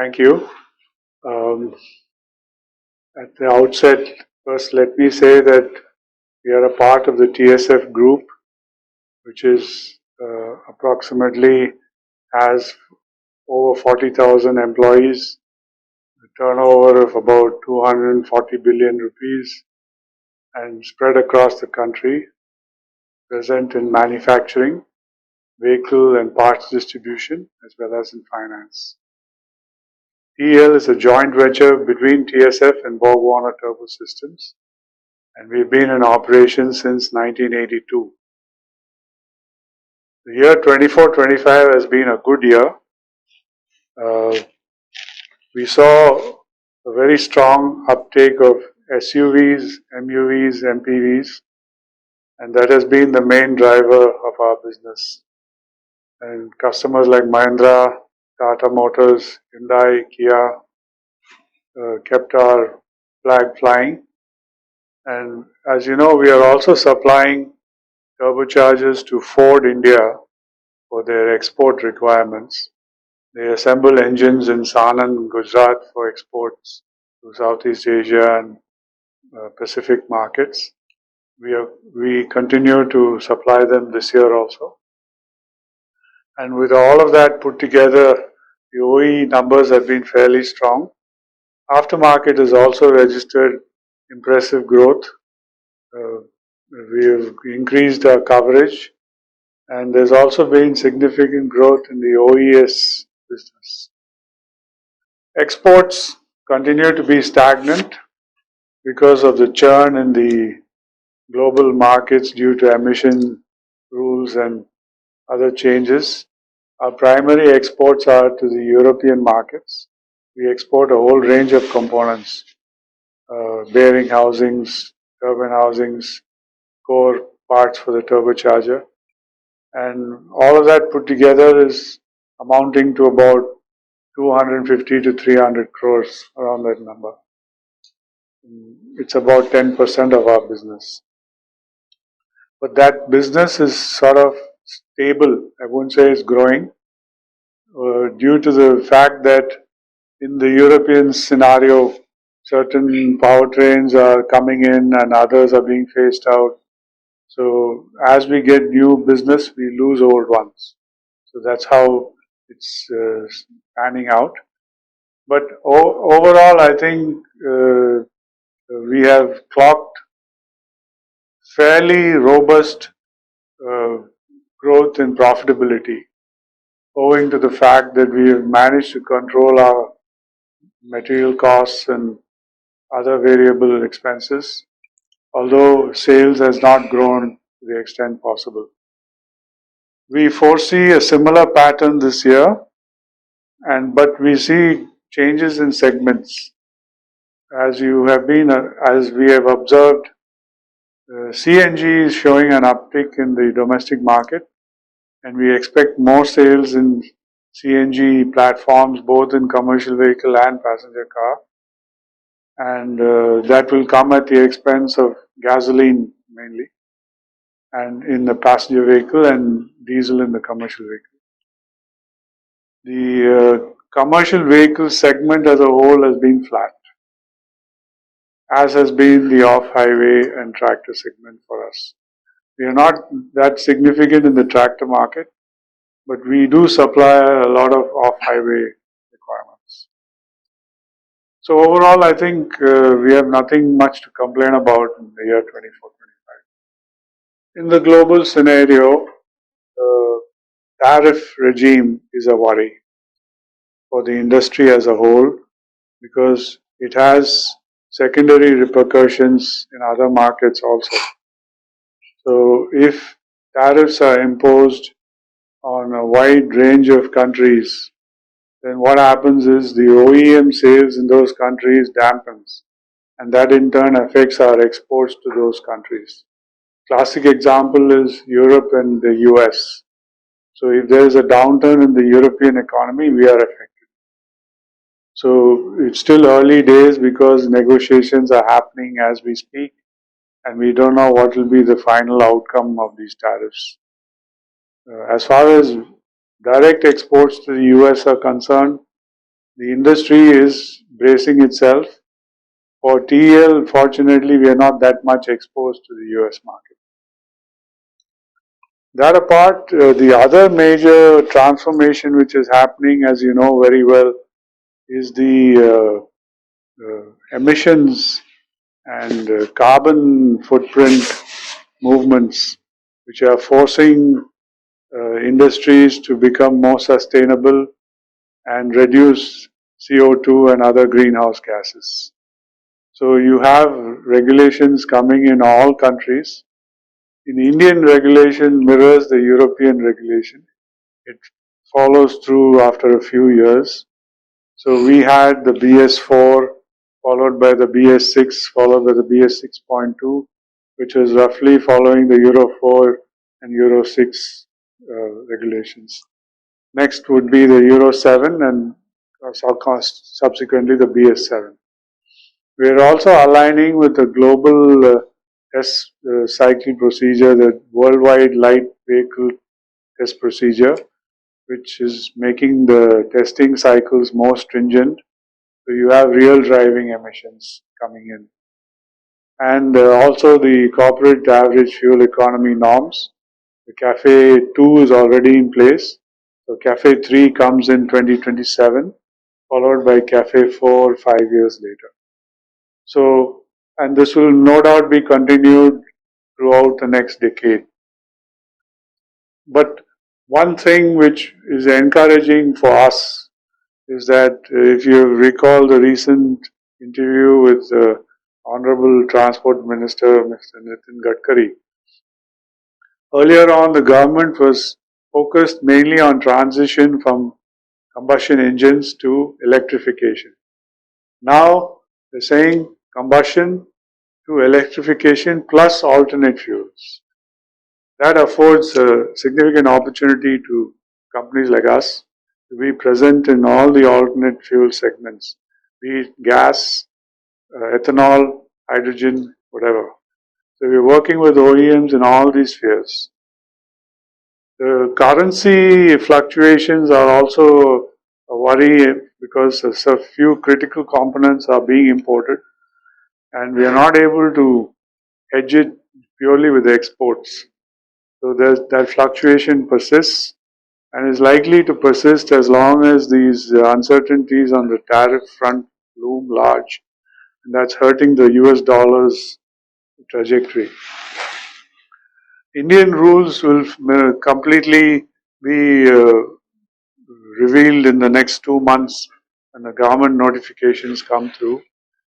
Thank you. Um, at the outset, first let me say that we are a part of the TSF Group, which is approximately has over 40,000 employees, a turnover of about 240 billion rupees, and spread across the country, present in manufacturing, vehicle and parts distribution, as well as in finance. TEL is a joint venture between TSF and BorgWarner Turbo Systems, and we've been in operation since 1982. The year 24-25 has been a good year. We saw a very strong uptake of SUVs, MUVs, MPVs, and that has been the main driver of our business. And customers like Mahindra, Tata Motors, Hyundai, Kia kept our flag flying. And as you know, we are also supplying turbochargers to Ford India for their export requirements. They assemble engines in Sanand, Gujarat for exports to Southeast Asia and Pacific markets. We continue to supply them this year also. And with all of that put together, the OE numbers have been fairly strong. Aftermarket has also registered impressive growth. We have increased our coverage, and there's also been significant growth in the OES business. Exports continue to be stagnant because of the churn in the global markets due to emission rules and other changes. Our primary exports are to the European markets. We export a whole range of components, bearing housings, turbine housings, core parts for the turbocharger. And all of that put together is amounting to about 250 to 300 crores, around that number. It's about 10% of our business. But that business is sort of stable. I wouldn't say it's growing, due to the fact that in the European scenario, certain powertrains are coming in and others are being phased out. So as we get new business, we lose old ones. So that's how it's panning out. But overall, I think we have clocked fairly robust growth in profitability, owing to the fact that we have managed to control our material costs and other variable expenses, although sales has not grown to the extent possible. We foresee a similar pattern this year, but we see changes in segments. As we have observed, CNG is showing an uptick in the domestic market, and we expect more sales in CNG platforms, both in commercial vehicle and passenger car. And that will come at the expense of gasoline mainly, and in the passenger vehicle, and diesel in the commercial vehicle. The commercial vehicle segment as a whole has been flat, as has been the off-highway and tractor segment for us. We are not that significant in the tractor market, but we do supply a lot of off-highway requirements. So overall, I think we have nothing much to complain about in the year 24-25. In the global scenario, the tariff regime is a worry for the industry as a whole, because it has secondary repercussions in other markets also. So if tariffs are imposed on a wide range of countries, then what happens is the OEM sales in those countries dampens, and that in turn affects our exports to those countries. Classic example is Europe and the US. So if there is a downturn in the European economy, we are affected. So it's still early days because negotiations are happening as we speak, and we don't know what will be the final outcome of these tariffs. As far as direct exports to the US are concerned, the industry is bracing itself. For TL, fortunately, we are not that much exposed to the US market. That apart, the other major transformation which is happening, as you know very well, is the emissions and carbon footprint movements, which are forcing industries to become more sustainable and reduce CO2 and other greenhouse gases. So you have regulations coming in all countries. In Indian regulation mirrors the European regulation. It follows through after a few years. So we had the BS4 followed by the BS6 followed by the BS 6.2, which was roughly following the Euro 4 and Euro 6 regulations. Next would be the Euro 7 and subsequently the BS7. We are also aligning with the global test cycle procedure, the worldwide light vehicle test procedure, which is making the testing cycles more stringent. So you have real driving emissions coming in. And also the corporate average fuel economy norms. The CAFE 2 is already in place. So CAFE 3 comes in 2027, followed by CAFE 4 5 years later. So, and this will no doubt be continued throughout the next decade. But one thing which is encouraging for us is that if you recall the recent interview with the Honorable Transport Minister, Mr. Nitin Gadkari, earlier on the government was focused mainly on transition from combustion engines to electrification. Now they're saying combustion to electrification plus alternate fuels. That affords a significant opportunity to companies like us to be present in all the alternate fuel segments, be it gas, ethanol, hydrogen, whatever. So we're working with OEMs in all these spheres. The currency fluctuations are also a worry because a few critical components are being imported and we are not able to hedge it purely with exports. So that fluctuation persists and is likely to persist as long as these uncertainties on the tariff front loom large, and that's hurting the US dollar's trajectory. Indian rules will completely be revealed in the next 2 months when the government notifications come through.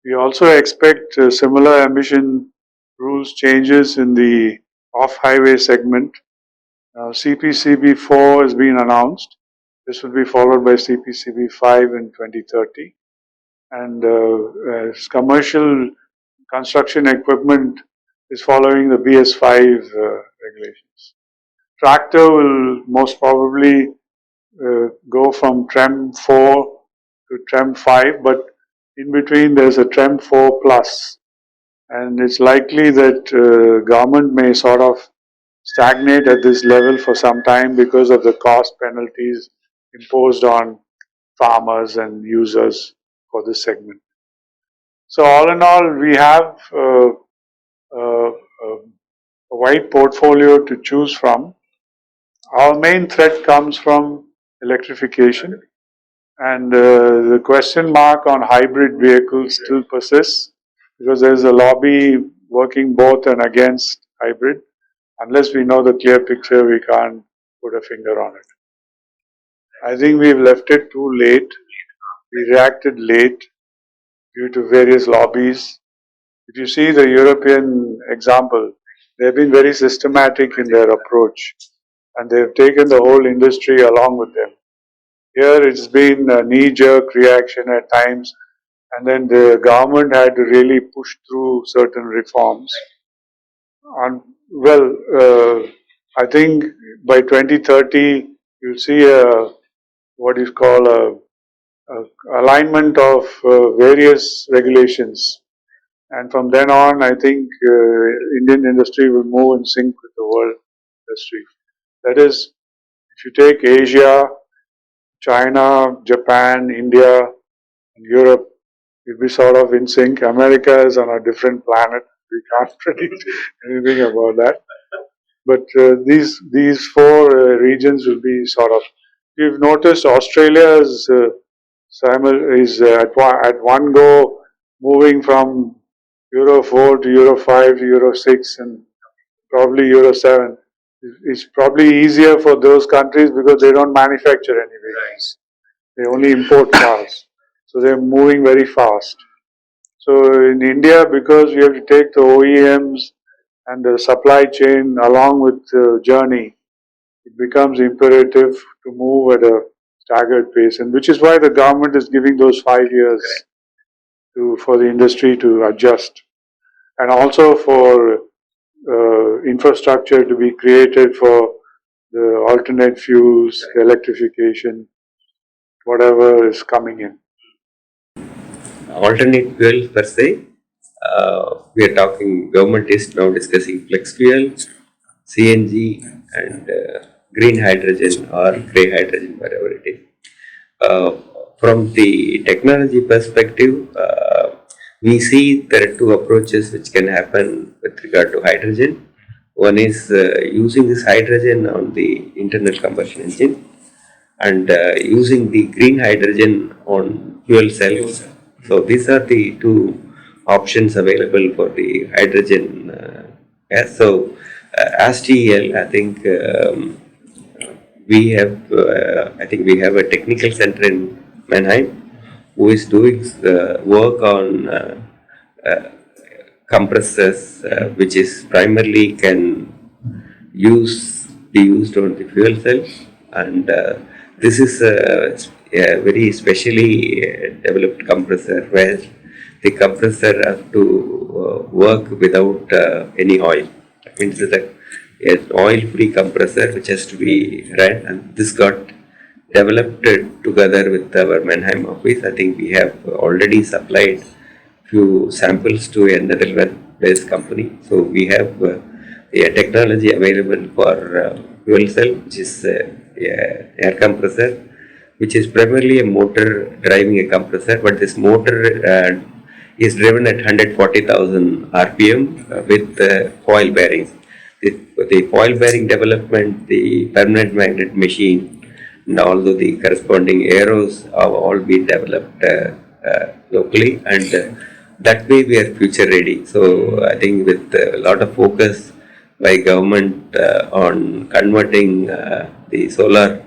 We also expect similar emission rules changes in the off-highway segment. CPCB 4 has been announced. This will be followed by CPCB 5 in 2030. And commercial construction equipment is following the BS5 regulations. Tractor will most probably go from TREM 4 to TREM 5, but in between there's a TREM 4 plus. And it's likely that government may sort of stagnate at this level for some time because of the cost penalties imposed on farmers and users for this segment. So all in all, we have a wide portfolio to choose from. Our main threat comes from electrification, and the question mark on hybrid vehicles still persists because there is a lobby working both and against hybrid. Unless we know the clear picture, we can't put a finger on it. I think we've left it too late. We reacted late due to various lobbies. If you see the European example, they've been very systematic in their approach and they've taken the whole industry along with them. Here it's been a knee-jerk reaction at times, and then the government had to really push through certain reforms. I think by 2030 you'll see what is called a alignment of various regulations, and from then on I think Indian industry will move in sync with the world industry. That is, if you take Asia, China, Japan, India, and Europe will be sort of in sync. America is on a different planet. We can't predict anything about that. But these four regions will be sort of. You've noticed Australia is at one go moving from Euro 4 to Euro 5 to Euro 6 and probably Euro 7. It's probably easier for those countries because they don't manufacture any vehicles. They only import cars. So they're moving very fast. So in India, because we have to take the OEMs and the supply chain along with the journey, it becomes imperative to move at a staggered pace, and which is why the government is giving those 5 years for the industry to adjust, and also for infrastructure to be created for the alternate fuels, electrification, whatever is coming in. Alternate fuel per se, we are talking, government is now discussing flex fuel, CNG and green hydrogen or grey hydrogen, whatever it is. From the technology perspective, we see there are two approaches which can happen with regard to hydrogen. One is using this hydrogen on the internal combustion engine and using the green hydrogen on fuel cells. So these are the two options available for the hydrogen gas. So as TL, I think we have a technical center in Mannheim who is doing work on compressors which is primarily can be used on the fuel cells, and this is a very specially developed compressor where the compressor has to work without any oil. That means that an oil-free compressor which has to be run, and this got developed together with our Mannheim office. I think we have already supplied few samples to a Netherlands-based company. So we have a technology available for fuel cell, which is air compressor, which is primarily a motor driving a compressor, but this motor is driven at 140,000 RPM with foil bearings. The foil bearing development, the permanent magnet machine, and although the corresponding arrows have all been developed locally, and that way we are future ready. So I think with a lot of focus by government on converting the solar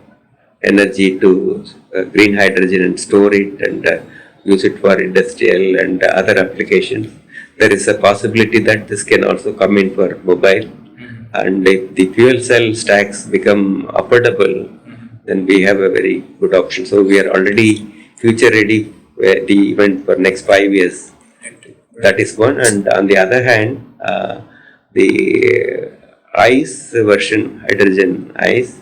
energy to green hydrogen and store it and use it for industrial and other applications, there is a possibility that this can also come in for mobile. And if the fuel cell stacks become affordable, then we have a very good option. So we are already future ready even for next 5 years. That is one. And on the other hand, the ICE version, hydrogen ICE.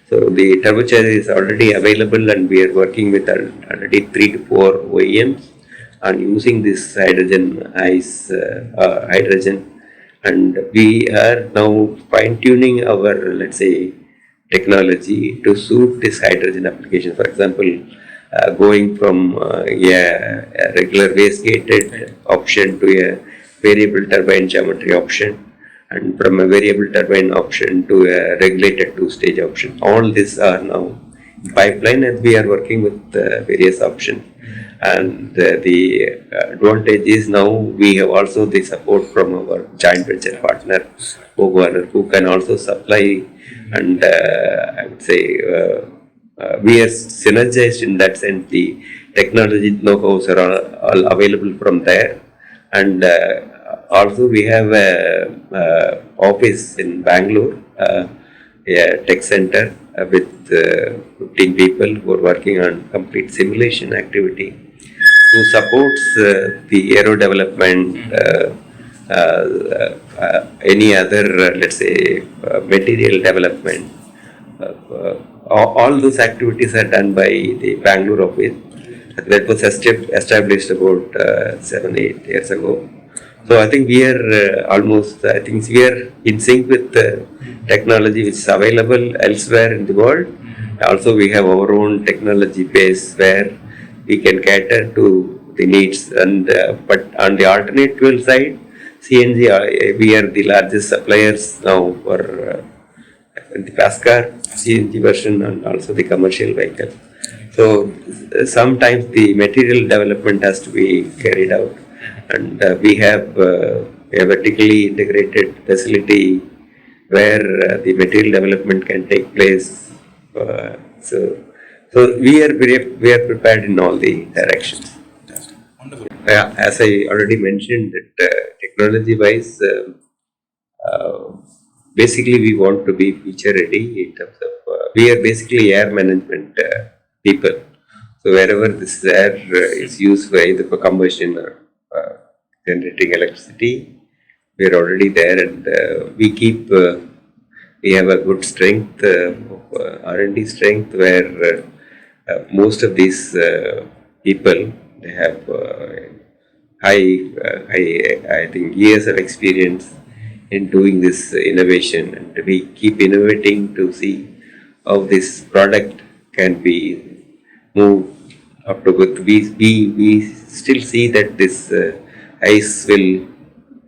So the turbocharger is already available, and we are working with already 3 to 4 OEMs on using this hydrogen ICE hydrogen. And we are now fine-tuning our, let's say, technology to suit this hydrogen application. For example, going from a regular waste-gated option to a variable turbine geometry option, and from a variable turbine option to a regulated two-stage option. All these are now in pipeline, and we are working with various options. And the advantage is now we have also the support from our joint venture partner, who can also supply, and I would say we are synergized in that sense. The technology know-hows are all available from there, and also we have a office in Bangalore, a tech center with 15 people who are working on complete simulation activity, who supports the aero development, any other, let's say, material development. All those activities are done by the Bangalore office. That was established about 7-8 years ago. So I think we are I think we are in sync with the technology which is available elsewhere in the world, Also, we have our own technology base where we can cater to the needs. And but on the alternate fuel side, CNG, we are the largest suppliers now for the fast car CNG version and also the commercial vehicle. So sometimes the material development has to be carried out, and we have a vertically integrated facility where the material development can take place. So, we are prepared in all the directions. As I already mentioned, that technology-wise, basically we want to be future ready in terms of we are basically air management people. So wherever this air is used for either for combustion or generating electricity, we are already there, and we keep we have a good strength of R&D strength where most of these people, they have I think years of experience in doing this innovation, and we keep innovating to see how this product can be moved up to good. We still see that this ICE will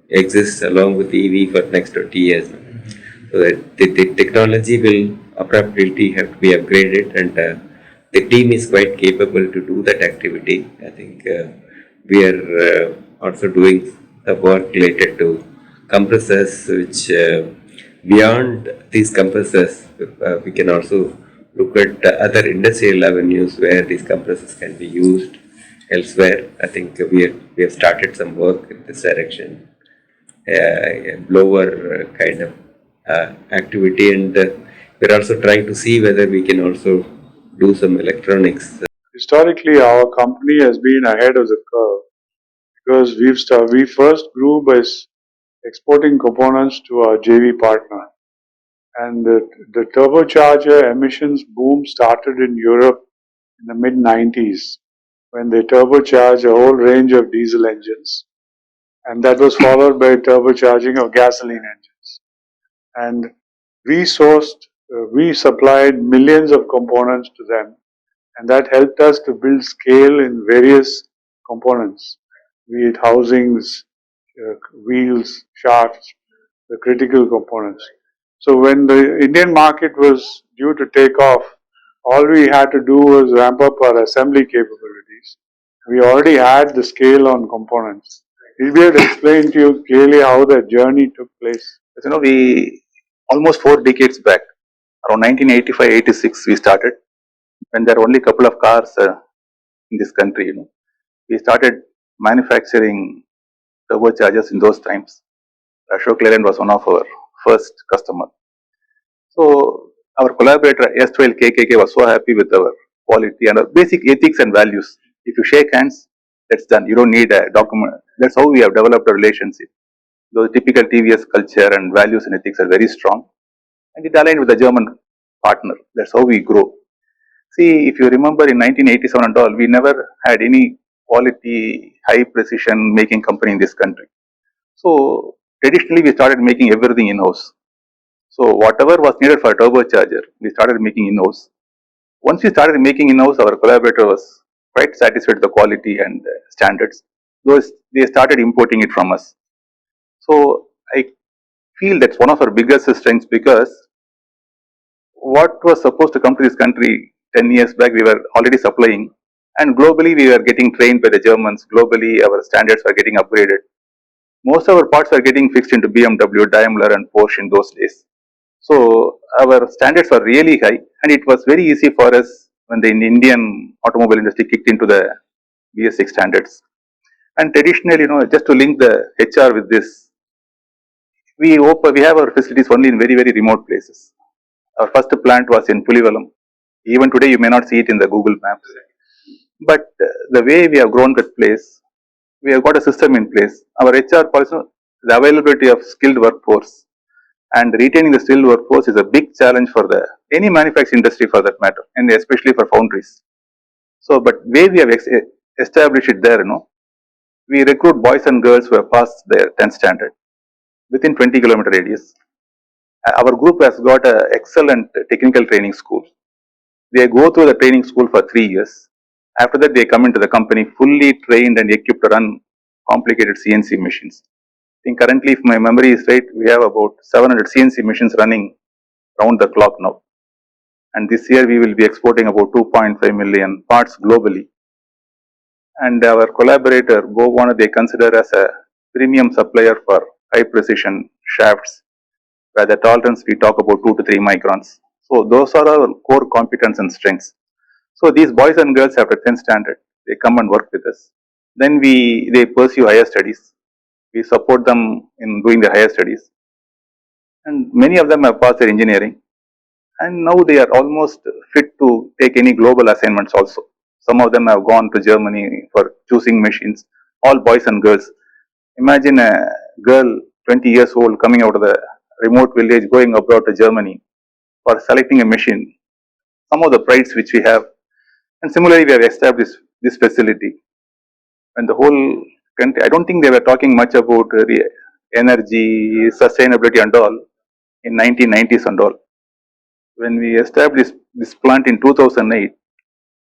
exist along with EV for next 20 years. So that the technology will appropriately have to be upgraded, and the team is quite capable to do that activity. I think we are also doing the work related to compressors, which beyond these compressors, we can also look at other industrial avenues where these compressors can be used elsewhere. I think we have started some work in this direction, blower kind of activity, and we're also trying to see whether we can also do some electronics. Historically, our company has been ahead of the curve because we first grew by exporting components to our JV partner. And the turbocharger emissions boom started in Europe in the mid 90s when they turbocharged a whole range of diesel engines. And that was followed by turbocharging of gasoline engines. And we supplied millions of components to them, and that helped us to build scale in various components, be it housings, wheels, shafts, the critical components. So when the Indian market was due to take off, all we had to do was ramp up our assembly capabilities. We already had the scale on components. Will be able to explain to you clearly how the journey took place? We almost 4 decades back, around 1985-86, we started when there were only a couple of cars in this country. We started manufacturing turbochargers in those times. Ashok Leyland was one of our first customer. So our collaborator S12 KKK was so happy with our quality and our basic ethics and values. If you shake hands, that's done. You don't need a document. That's how we have developed a relationship. Those typical TVS culture and values and ethics are very strong, and it aligned with the German partner. That's how we grow. See, if you remember in 1987 and all, we never had any quality, high precision making company in this country. So traditionally, we started making everything in-house. So whatever was needed for a turbocharger, we started making in-house. Once we started making in-house, our collaborator was quite satisfied with the quality and standards. Those they started importing it from us. So I feel that's one of our biggest strengths, because what was supposed to come to this country 10 years back, we were already supplying, and globally we were getting trained by the Germans. Globally, our standards were getting upgraded. Most of our parts were getting fixed into BMW, Daimler, and Porsche in those days. So our standards were really high, and it was very easy for us when the Indian automobile industry kicked into the BS6 standards. And traditionally, just to link the HR with this, we have our facilities only in very, very remote places. Our first plant was in Pulivalam. Even today, you may not see it in the Google Maps. But the way we have grown that place, we have got a system in place. Our HR policy, the availability of skilled workforce and retaining the skilled workforce is a big challenge for any manufacturing industry for that matter, and especially for foundries. So, but way we have established it there, we recruit boys and girls who have passed their 10th standard within 20-kilometer radius. Our group has got an excellent technical training school. They go through the training school for 3 years. After that, they come into the company fully trained and equipped to run complicated CNC machines. I think currently, if my memory is right, we have about 700 CNC machines running round the clock now. And this year, we will be exporting about 2.5 million parts globally. And our collaborator, BorgWarner, they consider as a premium supplier for high precision shafts, where the tolerance we talk about 2 to 3 microns. So those are our core competence and strengths. So these boys and girls after 10th standard, they come and work with us. Then they pursue higher studies. We support them in doing the higher studies. And many of them have passed their engineering. And now they are almost fit to take any global assignments also. Some of them have gone to Germany for choosing machines, all boys and girls. Imagine a girl 20 years old coming out of the remote village going abroad to Germany for selecting a machine. Some of the prides which we have. And similarly, we have established this facility. And the whole country, I don't think they were talking much about energy, sustainability and all in 1990s and all. When we established this plant in 2008,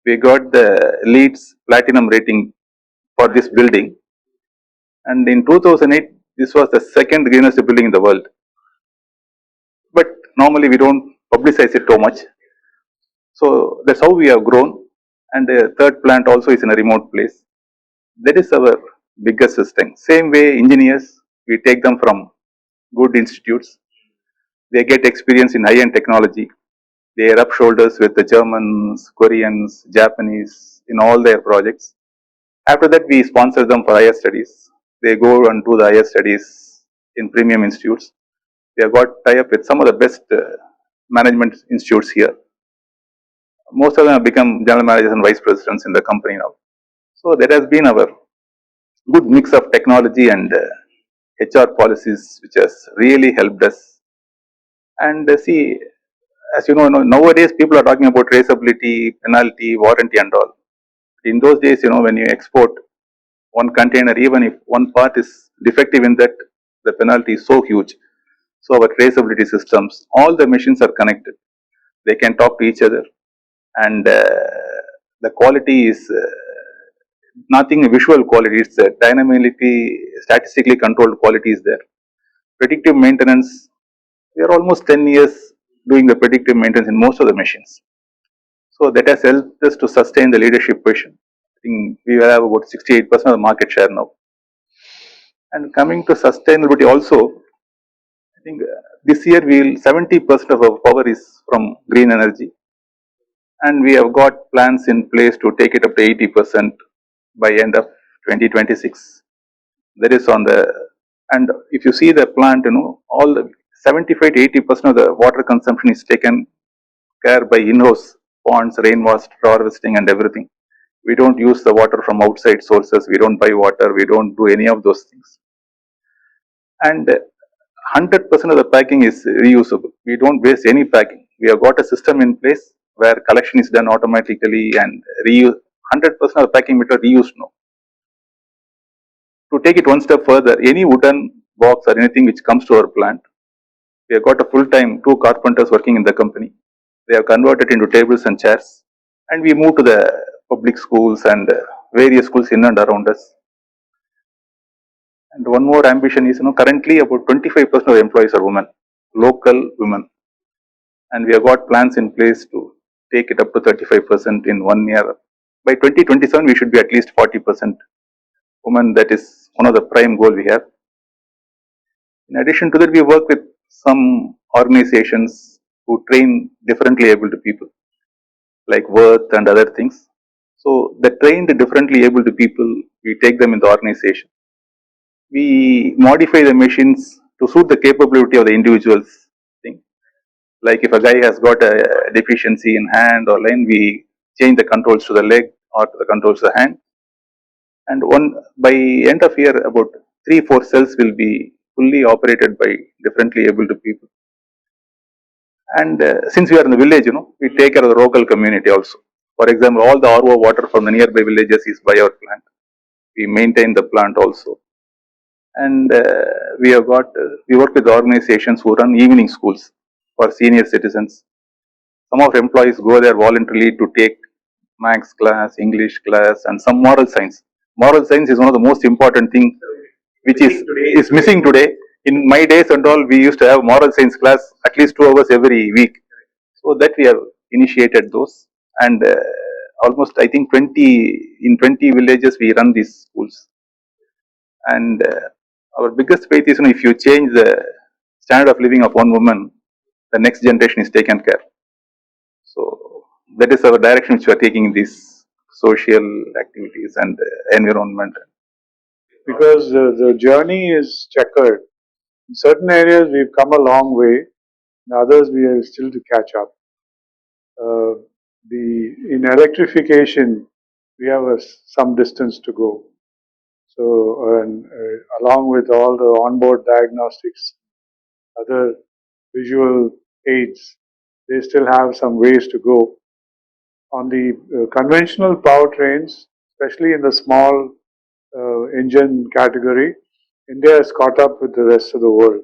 we got the LEED's platinum rating for this building. And in 2008, this was the second greenest building in the world. But normally we don't publicize it too much. So that's how we have grown. And the third plant also is in a remote place. That is our biggest strength. Same way, engineers, we take them from good institutes. They get experience in high-end technology. They rub shoulders with the Germans, Koreans, Japanese in all their projects. After that, we sponsor them for higher studies. They go and do the higher studies in premium institutes. They have got tie-up with some of the best management institutes here. Most of them have become general managers and vice presidents in the company now. So that has been our good mix of technology and HR policies, which has really helped us. And see, as you know, nowadays people are talking about traceability, penalty, warranty and all. In those days, when you export one container, even if one part is defective in that, the penalty is so huge. So our traceability systems, all the machines are connected. They can talk to each other. And the quality is nothing visual quality, it's dynamically, statistically controlled quality is there. Predictive maintenance, we are almost 10 years doing the predictive maintenance in most of the machines. So that has helped us to sustain the leadership position. I think we have about 68% of the market share now. And coming to sustainability also, I think this year 70% of our power is from green energy. And we have got plans in place to take it up to 80% by end of 2026. That is on the, and if you see the plant, all the 75 to 80% of the water consumption is taken care by in-house ponds, rainwater harvesting and everything. We don't use the water from outside sources, we don't buy water, we don't do any of those things. And 100% of the packing is reusable. We don't waste any packing. We have got a system in place where collection is done automatically and reuse. 100% of the packing material reused now. To take it one step further, any wooden box or anything which comes to our plant, we have got a full-time 2 carpenters working in the company. They have converted into tables and chairs, and we move to the public schools and various schools in and around us. And one more ambition is, currently about 25% of the employees are women, local women, and we have got plans in place to take it up to 35% in 1 year. By 2027, we should be at least 40% women. That is one of the prime goal we have. In addition to that, we work with some organizations who train differently able people, like Worth and other things. So the trained differently able people, we take them in the organization. We modify the machines to suit the capability of the individuals. Like if a guy has got a deficiency in hand or line, we change the controls to the leg or to the controls to the hand. And by end of year, about 3-4 cells will be fully operated by differently able people. And since we are in the village, we take care of the local community also. For example, all the RO water from the nearby villages is by our plant. We maintain the plant also. And we work with organizations who run evening schools for senior citizens. Some of our employees go there voluntarily to take Maths class, English class, and some moral science. Moral science is one of the most important things which is missing today. In my days and all, we used to have moral science class at least 2 hours every week. So that we have initiated those, and almost I think 20 villages we run these schools. And our biggest faith is, if you change the standard of living of one woman, the next generation is taken care. So that is our direction which we are taking in these social activities and environment. Because the journey is checkered. In certain areas we've come a long way, in others we are still to catch up. In electrification, we have some distance to go. So, along with all the onboard diagnostics, other visual aids, they still have some ways to go. On the conventional powertrains, especially in the small engine category, India has caught up with the rest of the world,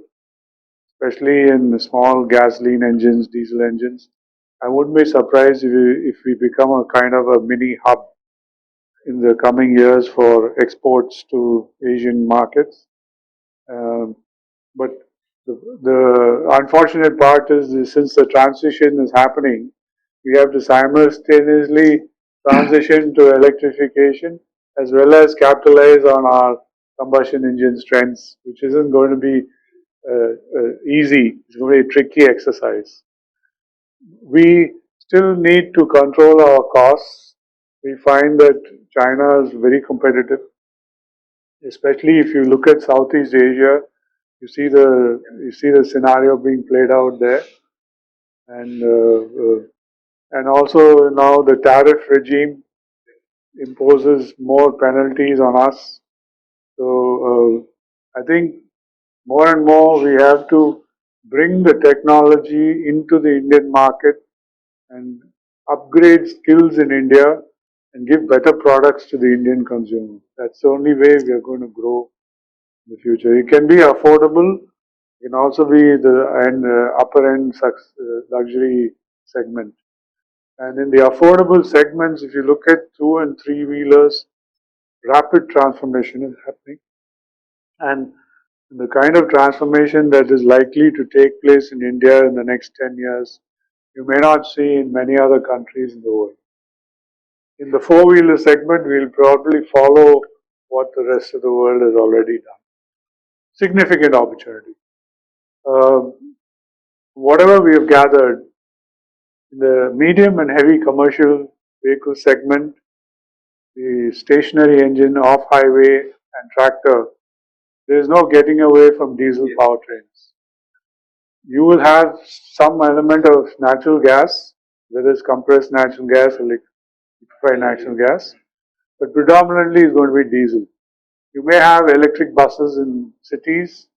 especially in the small gasoline engines, diesel engines. I wouldn't be surprised if we become a kind of a mini hub in the coming years for exports to Asian markets. But the unfortunate part is that since the transition is happening, we have to simultaneously transition to electrification as well as capitalize on our combustion engine strengths, which isn't going to be easy. It's going to be a tricky exercise. We still need to control our costs. We find that China is very competitive, especially if you look at Southeast Asia. You see the scenario being played out there, and also now the tariff regime imposes more penalties on us. So I think more and more we have to bring the technology into the Indian market and upgrade skills in India and give better products to the Indian consumer. That's the only way we are going to grow in the future. It can be affordable. It can also be the upper end luxury segment. And in the affordable segments, if you look at 2 and 3 wheelers, rapid transformation is happening. And the kind of transformation that is likely to take place in India in the next 10 years, you may not see in many other countries in the world. In the 4-wheeler segment, we'll probably follow what the rest of the world has already done. Significant opportunity. Whatever we have gathered, in the medium and heavy commercial vehicle segment, the stationary engine, off-highway and tractor, there is no getting away from diesel powertrains. You will have some element of natural gas, whether it's compressed natural gas or liquefied natural gas, but predominantly it's going to be diesel. You may have electric buses in cities,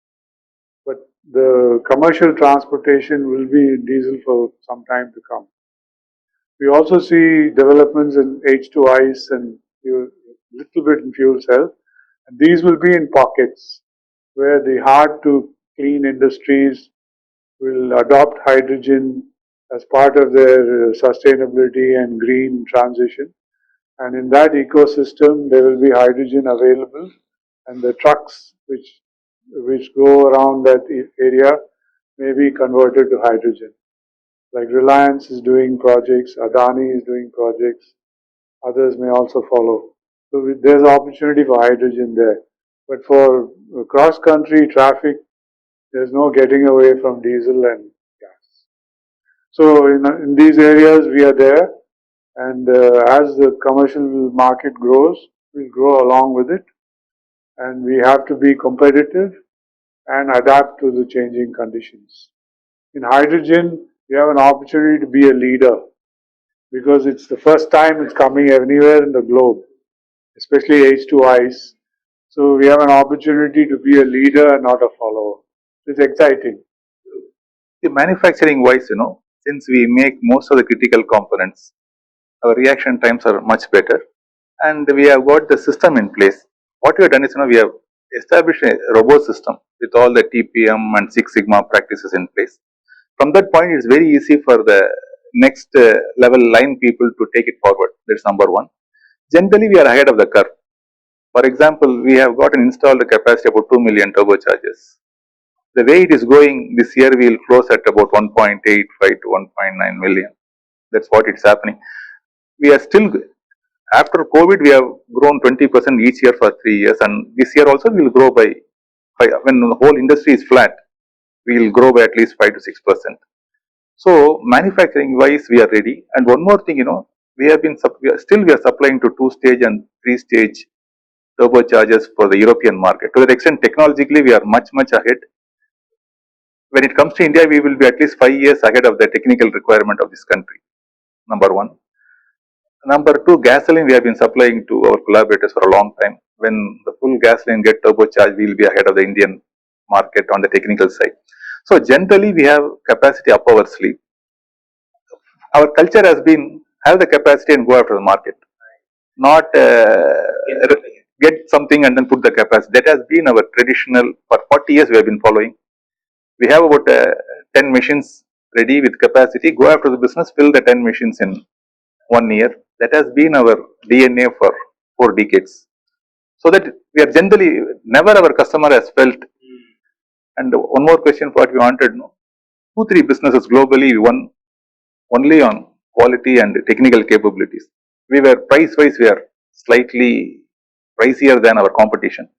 but the commercial transportation will be diesel for some time to come. We also see developments in H2 ICE and a little bit in fuel cell. And these will be in pockets where the hard to clean industries will adopt hydrogen as part of their sustainability and green transition. And in that ecosystem, there will be hydrogen available, and the trucks which go around that area may be converted to hydrogen. Like Reliance is doing projects, Adani is doing projects, others may also follow. So there's opportunity for hydrogen there. But for cross-country traffic, there's no getting away from diesel and gas. So in these areas, we are there. And as the commercial market grows, we'll grow along with it. And we have to be competitive and adapt to the changing conditions. In hydrogen, we have an opportunity to be a leader because it's the first time it's coming anywhere in the globe, especially H2 ICE. So we have an opportunity to be a leader and not a follower. It's exciting. The manufacturing wise, since we make most of the critical components, our reaction times are much better, and we have got the system in place. What we have done is, we have established a robot system with all the TPM and Six Sigma practices in place. From that point, it's very easy for the next level line people to take it forward. That's number one. Generally, we are ahead of the curve. For example, we have got an installed capacity about 2 million turbochargers. The way it is going this year, we will close at about 1.85 to 1.9 million. That's what it's happening. We are still, after COVID, we have grown 20% each year for 3 years, and this year also we will grow by when the whole industry is flat, we will grow by at least 5 to 6%. So manufacturing wise, we are ready. And one more thing, we are supplying to 2-stage and 3-stage turbochargers for the European market. To that extent, technologically, we are much ahead. When it comes to India, we will be at least 5 years ahead of the technical requirement of this country. Number one. Number two, gasoline we have been supplying to our collaborators for a long time. When the full gasoline get turbocharged, we will be ahead of the Indian market on the technical side. So generally, we have capacity up our sleeve. Our culture has been have the capacity and go after the market, not get something and then put the capacity. That has been our traditional, for 40 years we have been following. We have about 10 machines ready with capacity, go after the business, fill the 10 machines in 1 year. That has been our DNA for 4 decades. So that we are generally, never our customer has felt. And one more question what we wanted, 2-3 businesses globally, we won only on quality and technical capabilities. We were price-wise, we are slightly pricier than our competition.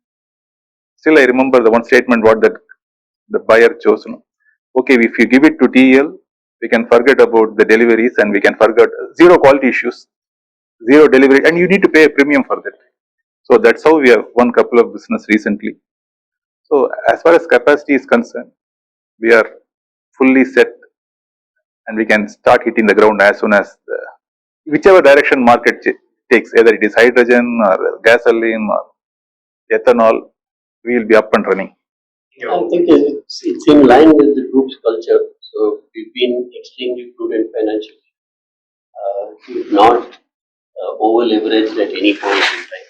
Still, I remember the one statement what the buyer chose. Okay, if you give it to TL, we can forget about the deliveries and we can forget zero quality issues, zero delivery, and you need to pay a premium for that. So that's how we have won couple of business recently. So as far as capacity is concerned, we are fully set and we can start hitting the ground as soon as whichever direction market takes, either it is hydrogen or gasoline or ethanol, we will be up and running. I think it's in line with the group's culture. So we've been extremely prudent financially. We've not over leveraged at any point in time.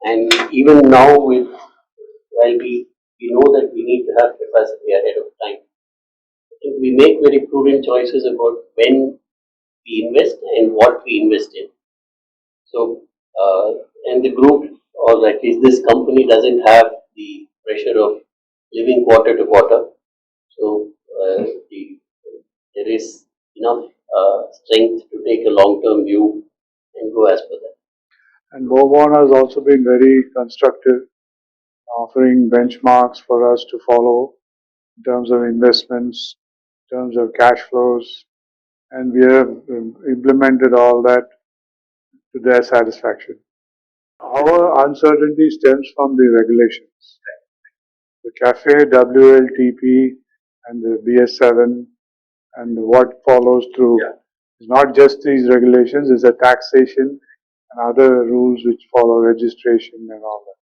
And even now, while we know that we need to have capacity ahead of time, I think we make very prudent choices about when we invest and what we invest in. So, and the group, or at least this company, doesn't have the pressure of living quarter to quarter. So, there is enough strength to take a long-term view and go as per that. And Bobon has also been very constructive, offering benchmarks for us to follow in terms of investments, in terms of cash flows, and we have implemented all that to their satisfaction. Our uncertainty stems from the regulations. The CAFE, WLTP, and the BS7, and what follows through. It's not just these regulations, it's a taxation and other rules which follow registration and all that.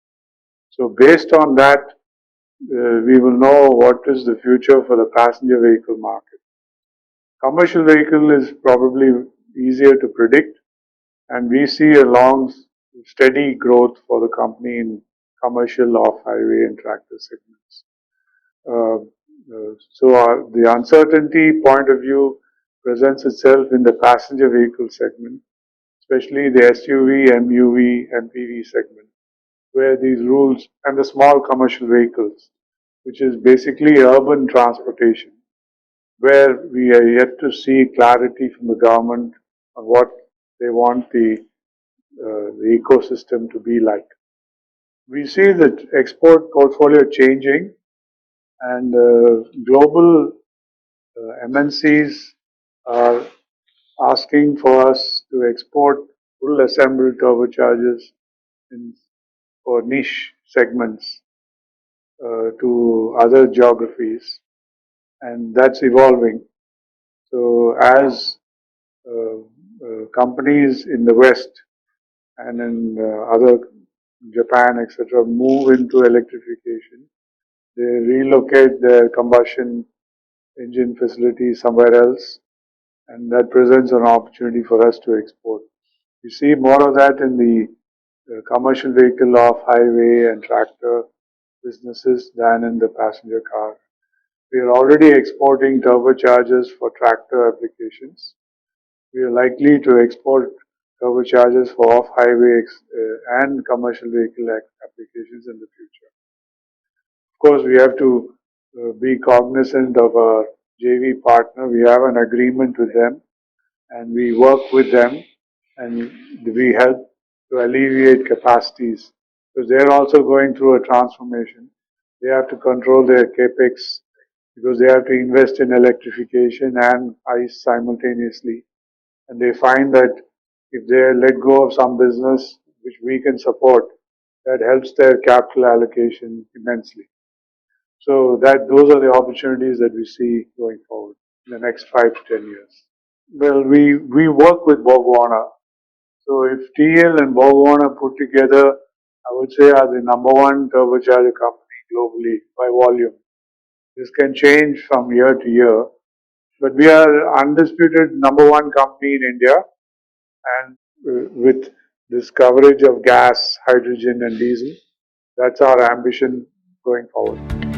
So based on that, we will know what is the future for the passenger vehicle market. Commercial vehicle is probably easier to predict, and we see a long, steady growth for the company in commercial, off-highway and tractor segments. So the uncertainty point of view presents itself in the passenger vehicle segment, especially the SUV, MUV, MPV segment, where these rules, and the small commercial vehicles, which is basically urban transportation, where we are yet to see clarity from the government on what they want the ecosystem to be like. We see the export portfolio changing, and global MNCs are asking for us to export full assembled turbochargers for niche segments to other geographies, and that's evolving. So as companies in the West and in other Japan, etc., move into electrification, they relocate their combustion engine facilities somewhere else, and that presents an opportunity for us to export. You see more of that in the commercial vehicle, off-highway and tractor businesses than in the passenger car We are already exporting turbochargers for tractor applications. We are likely to export turbochargers for off-highway and commercial vehicle applications in the future. Of course, we have to be cognizant of our JV partner. We have an agreement with them and we work with them and we help to alleviate capacities because they're also going through a transformation. They have to control their capex because they have to invest in electrification and ICE simultaneously. And they find that if they let go of some business which we can support, that helps their capital allocation immensely. So those are the opportunities that we see going forward in the next 5 to 10 years. Well, we work with BorgWarner. So if TL and BorgWarner put together, I would say are the number one turbocharger company globally by volume. This can change from year to year, but we are undisputed number one company in India, and with this coverage of gas, hydrogen and diesel, that's our ambition going forward.